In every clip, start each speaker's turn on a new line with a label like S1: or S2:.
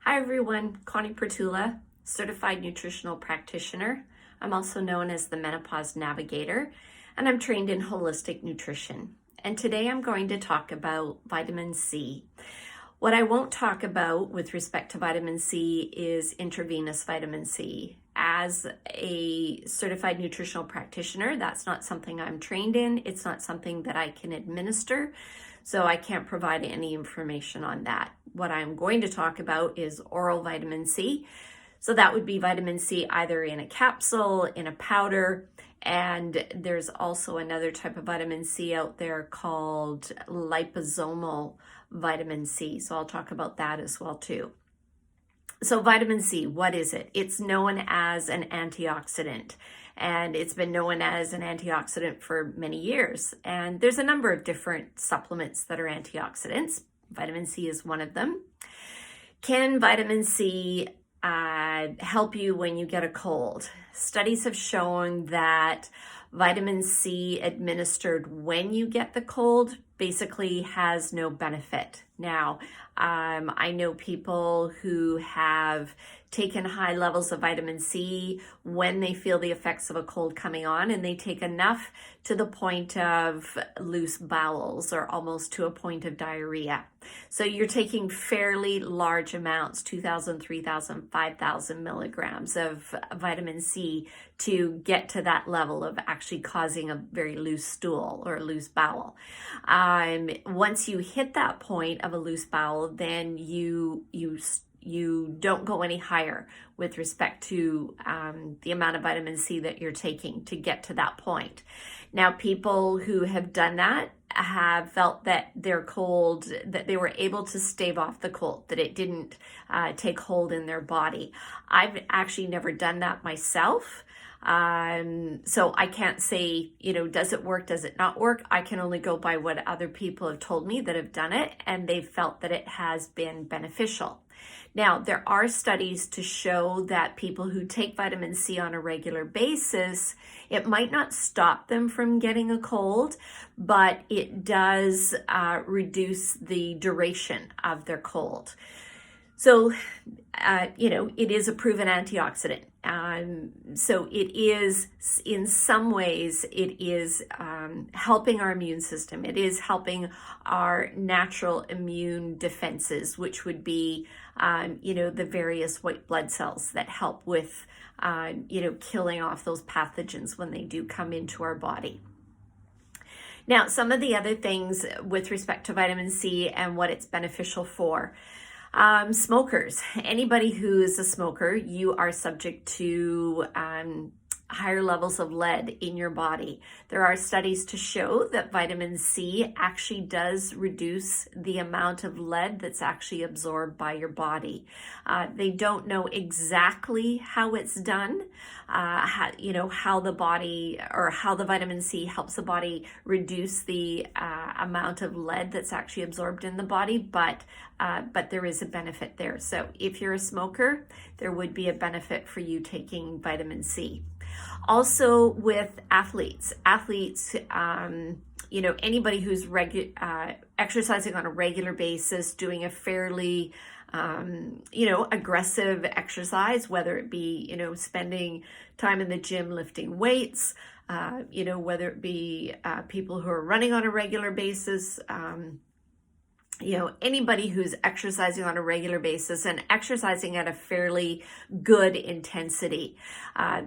S1: Hi everyone, Connie Pretula, certified nutritional practitioner. I'm also known as the Menopause Navigator, and I'm trained in holistic nutrition. And today I'm going to talk about vitamin C. What I won't talk about with respect to vitamin C is intravenous vitamin C. As a certified nutritional practitioner, that's not something I'm trained in. It's not something that I can administer, so I can't provide any information on that. What I'm going to talk about is oral vitamin C. So that would be vitamin C either in a capsule, in a powder, and there's also another type of vitamin C out there called liposomal vitamin C. So I'll talk about that as well too. So vitamin C, what is it? It's known as an antioxidant, and it's been known as an antioxidant for many years. And there's a number of different supplements that are antioxidants. Vitamin C is one of them. Can vitamin C help you when you get a cold? Studies have shown that vitamin C administered when you get the cold basically has no benefit. Now, I know people who have taken high levels of vitamin C when they feel the effects of a cold coming on, and they take enough to the point of loose bowels or almost to a point of diarrhea. So you're taking fairly large amounts, 2,000, 3,000, 5,000 milligrams of vitamin C to get to that level of actually causing a very loose stool or a loose bowel. Once you hit that point of a loose bowel, then you don't go any higher with respect to the amount of vitamin C that you're taking to get to that point. Now, people who have done that have felt that their cold, that they were able to stave off the cold, that it didn't take hold in their body. I've actually never done that myself. So I can't say, does it work? Does it not work? I can only go by what other people have told me that have done it, and they've felt that it has been beneficial. Now, there are studies to show that people who take vitamin C on a regular basis, it might not stop them from getting a cold, but it does reduce the duration of their cold. So, it is a proven antioxidant. So it is, in some ways, it is helping our immune system. It is helping our natural immune defenses, which would be, the various white blood cells that help with, killing off those pathogens when they do come into our body. Now, some of the other things with respect to vitamin C and what it's beneficial for. Smokers, anybody who is a smoker, you are subject to higher levels of lead in your body. There are studies to show that vitamin C actually does reduce the amount of lead that's actually absorbed by your body. They don't know exactly how it's done, how the body or how the vitamin C helps the body reduce the amount of lead that's actually absorbed in the body, but there is a benefit there. So if you're a smoker, there would be a benefit for you taking vitamin C. Also with athletes, anybody who's exercising on a regular basis, doing a fairly, aggressive exercise, whether it be, spending time in the gym lifting weights, whether it be people who are running on a regular basis, anybody who's exercising on a regular basis and exercising at a fairly good intensity.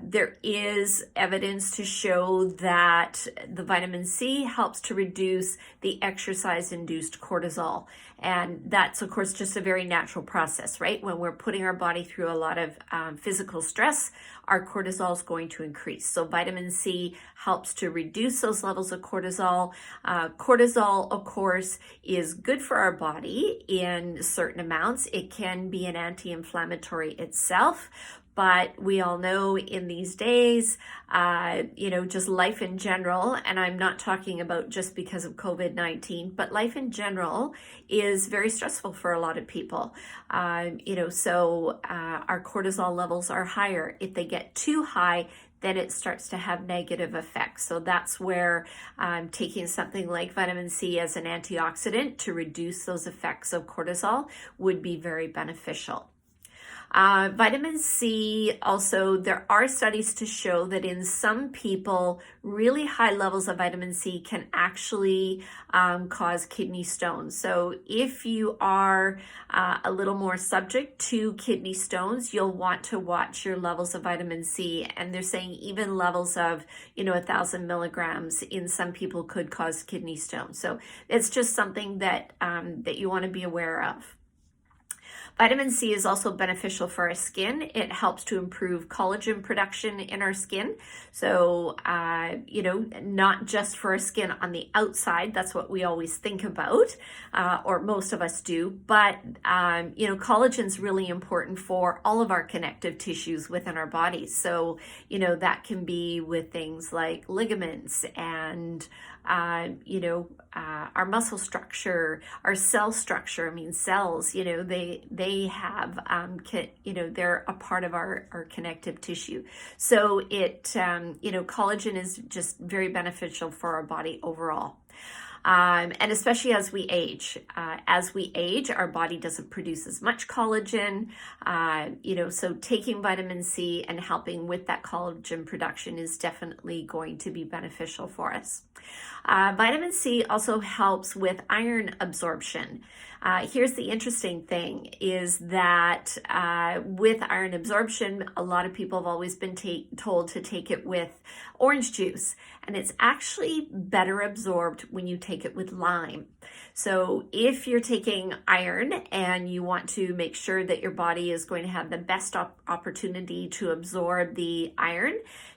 S1: There is evidence to show that the vitamin C helps to reduce the exercise-induced cortisol. And that's, of course, just a very natural process, right? When we're putting our body through a lot of physical stress, our cortisol is going to increase. So vitamin C helps to reduce those levels of cortisol. Cortisol, of course, is good for our body in certain amounts. It can be an anti-inflammatory itself, but we all know in these days, just life in general, and I'm not talking about just because of COVID-19, but life in general is very stressful for a lot of people. So our cortisol levels are higher. If they get too high, then it starts to have negative effects. So that's where taking something like vitamin C as an antioxidant to reduce those effects of cortisol would be very beneficial. Vitamin C also, there are studies to show that in some people, really high levels of vitamin C can actually cause kidney stones. So if you are a little more subject to kidney stones, you'll want to watch your levels of vitamin C. And they're saying even levels of, 1,000 milligrams in some people could cause kidney stones. So it's just something that you want to be aware of. Vitamin C is also beneficial for our skin. It helps to improve collagen production in our skin. So, not just for our skin on the outside, that's what we always think about, or most of us do, but, collagen is really important for all of our connective tissues within our bodies. So, that can be with things like ligaments and, our muscle structure, our cell structure. I mean, cells, they have, they're a part of our connective tissue. So collagen is just very beneficial for our body overall. And especially as we age. Our body doesn't produce as much collagen, so taking vitamin C and helping with that collagen production is definitely going to be beneficial for us. Vitamin C also helps with iron absorption. Here's the interesting thing is that with iron absorption, a lot of people have always been told to take it with orange juice, and it's actually better absorbed when you take it with lime. So if you're taking iron and you want to make sure that your body is going to have the best opportunity to absorb the iron,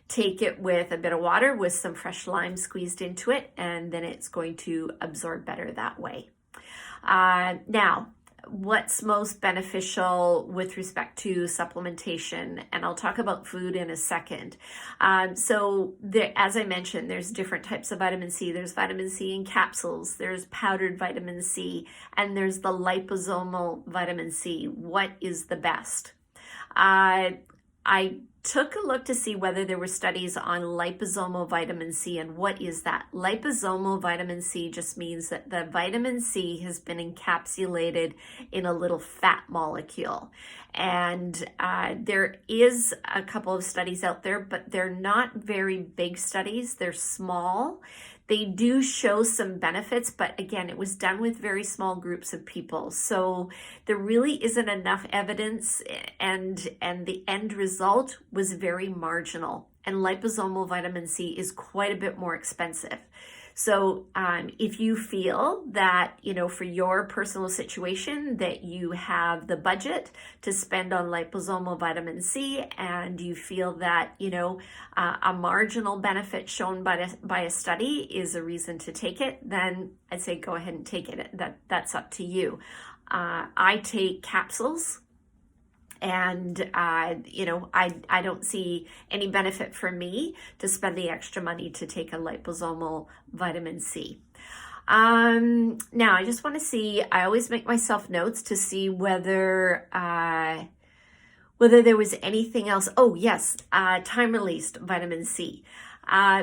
S1: take it with a bit of water with some fresh lime squeezed into it, and then it's going to absorb better that way. Now, what's most beneficial with respect to supplementation? And I'll talk about food in a second. As I mentioned, there's different types of vitamin C. There's vitamin C in capsules, there's powdered vitamin C, and there's the liposomal vitamin C. What is the best? I took a look to see whether there were studies on liposomal vitamin C, and what is that? Liposomal vitamin C just means that the vitamin C has been encapsulated in a little fat molecule. And there is a couple of studies out there, but they're not very big studies. They're small. They do show some benefits, but again, it was done with very small groups of people. So there really isn't enough evidence, and the end result was very marginal. And liposomal vitamin C is quite a bit more expensive. So if you feel that, for your personal situation that you have the budget to spend on liposomal vitamin C, and you feel that, a marginal benefit shown by a study is a reason to take it, then I'd say go ahead and take it. That's up to you. I take capsules. And, I don't see any benefit for me to spend the extra money to take a liposomal vitamin C. Now, I just want to see, I always make myself notes to see whether there was anything else. Oh, yes, time-released vitamin C.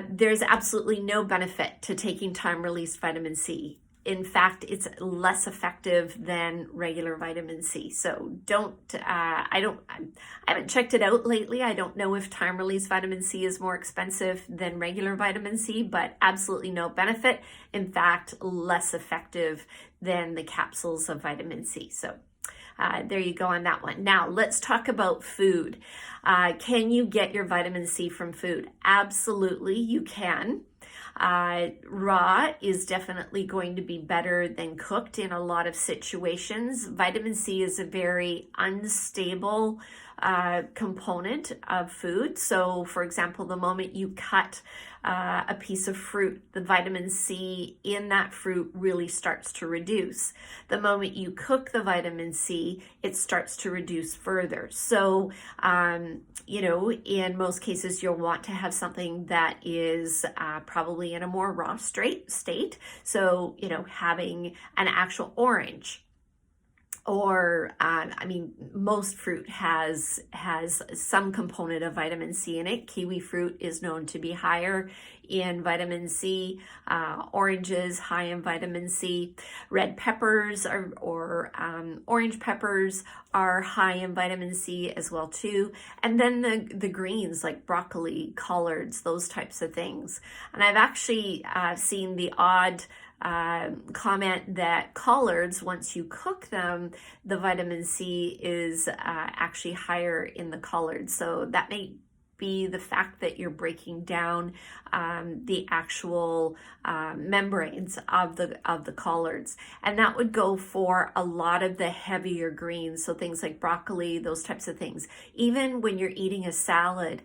S1: There's absolutely no benefit to taking time-released vitamin C. In fact, it's less effective than regular vitamin C. So I haven't checked it out lately. I don't know if time-release vitamin C is more expensive than regular vitamin C, but absolutely no benefit. In fact, less effective than the capsules of vitamin C. So there you go on that one. Now, let's talk about food. Can you get your vitamin C from food? Absolutely, you can. Raw is definitely going to be better than cooked in a lot of situations. Vitamin C is a very unstable component of food. So, for example, the moment you cut a piece of fruit, the vitamin C in that fruit really starts to reduce. The moment you cook the vitamin C, it starts to reduce further. So, in most cases, you'll want to have something that is probably in a more raw state. So, having an actual orange or I mean, most fruit has some component of vitamin C in it. Kiwi fruit is known to be higher in vitamin C. Oranges, high in vitamin C. Red peppers or orange peppers are high in vitamin C as well too. And then the greens like broccoli, collards, those types of things. And I've actually seen the odd comment that collards, once you cook them, the vitamin C is actually higher in the collards. So that may be the fact that you're breaking down the actual membranes of the collards, and that would go for a lot of the heavier greens, so things like broccoli, those types of things. Even when you're eating a salad,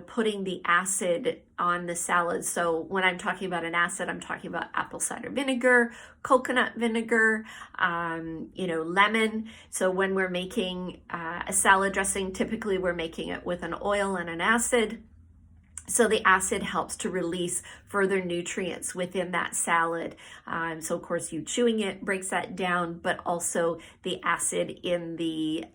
S1: putting the acid on the salad. So when I'm talking about an acid, I'm talking about apple cider vinegar, coconut vinegar, lemon. So when we're making a salad dressing, typically we're making it with an oil and an acid. So the acid helps to release further nutrients within that salad. So of course, you chewing it breaks that down, but also the acid in the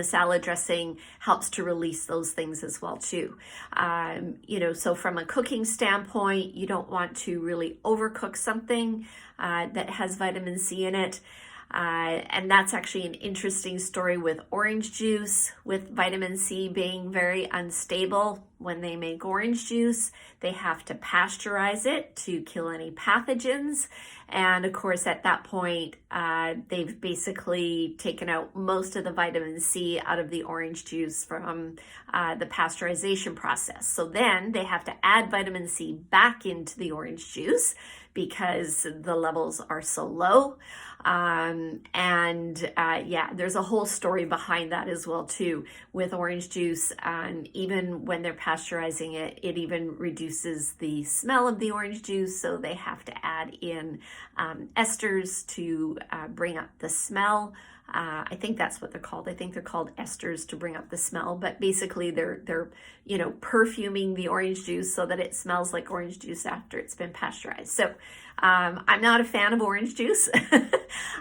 S1: salad dressing helps to release those things as well too. So from a cooking standpoint, you don't want to really overcook something that has vitamin C in it. And that's actually an interesting story with orange juice, with vitamin C being very unstable. When they make orange juice, they have to pasteurize it to kill any pathogens. And of course, at that point, they've basically taken out most of the vitamin C out of the orange juice from the pasteurization process. So then they have to add vitamin C back into the orange juice because the levels are so low. There's a whole story behind that as well too with orange juice. And even when they're pasteurizing it, it even reduces the smell of the orange juice. So they have to add in esters to bring up the smell. I think that's what they're called. I think they're called esters to bring up the smell, but basically they're perfuming the orange juice so that it smells like orange juice after it's been pasteurized. So I'm not a fan of orange juice.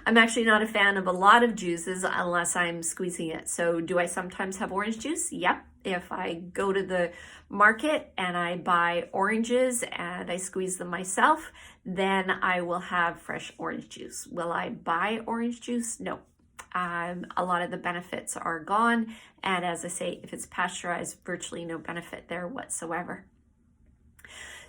S1: I'm actually not a fan of a lot of juices unless I'm squeezing it. So do I sometimes have orange juice? Yep. If I go to the market and I buy oranges and I squeeze them myself, then I will have fresh orange juice. Will I buy orange juice? No. A lot of the benefits are gone. And as I say, if it's pasteurized, virtually no benefit there whatsoever.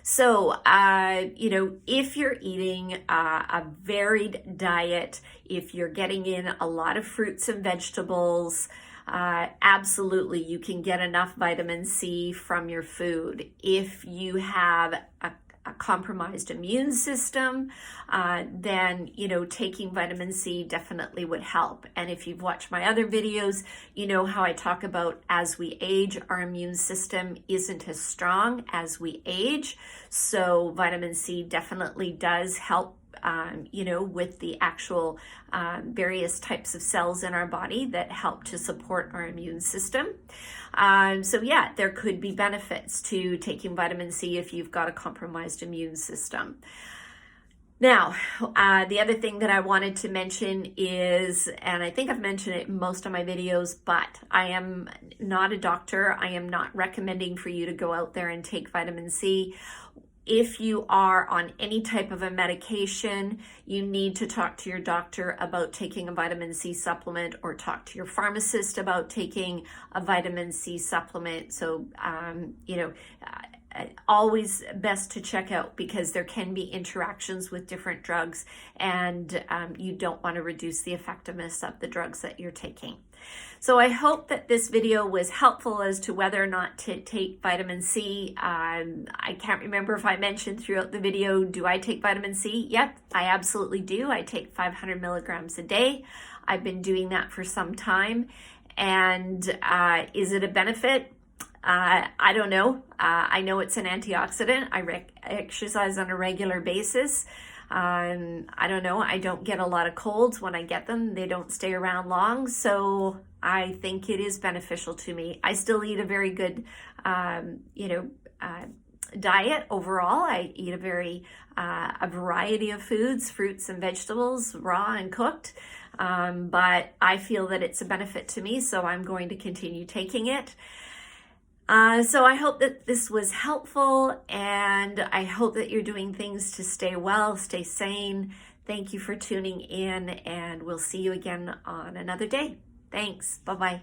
S1: So, if you're eating a varied diet, if you're getting in a lot of fruits and vegetables, absolutely you can get enough vitamin C from your food. If you have a compromised immune system, then taking vitamin C definitely would help. And if you've watched my other videos, you know how I talk about as we age, our immune system isn't as strong as we age. So vitamin C definitely does help with the actual various types of cells in our body that help to support our immune system. There could be benefits to taking vitamin C if you've got a compromised immune system. Now, the other thing that I wanted to mention is, and I think I've mentioned it in most of my videos, but I am not a doctor. I am not recommending for you to go out there and take vitamin C. If you are on any type of a medication, you need to talk to your doctor about taking a vitamin C supplement, or talk to your pharmacist about taking a vitamin C supplement. So, always best to check out, because there can be interactions with different drugs, and you don't want to reduce the effectiveness of the drugs that you're taking. So I hope that this video was helpful as to whether or not to take vitamin C. I can't remember if I mentioned throughout the video, do I take vitamin C? Yep, I absolutely do. I take 500 milligrams a day. I've been doing that for some time. And is it a benefit? I don't know. I know it's an antioxidant. I exercise on a regular basis. I don't know. I don't get a lot of colds. When I get them, they don't stay around long. So I think it is beneficial to me. I still eat a very good, diet overall. I eat a variety of foods, fruits and vegetables, raw and cooked. But I feel that it's a benefit to me, so I'm going to continue taking it. So I hope that this was helpful, and I hope that you're doing things to stay well, stay sane. Thank you for tuning in, and we'll see you again on another day. Thanks. Bye-bye.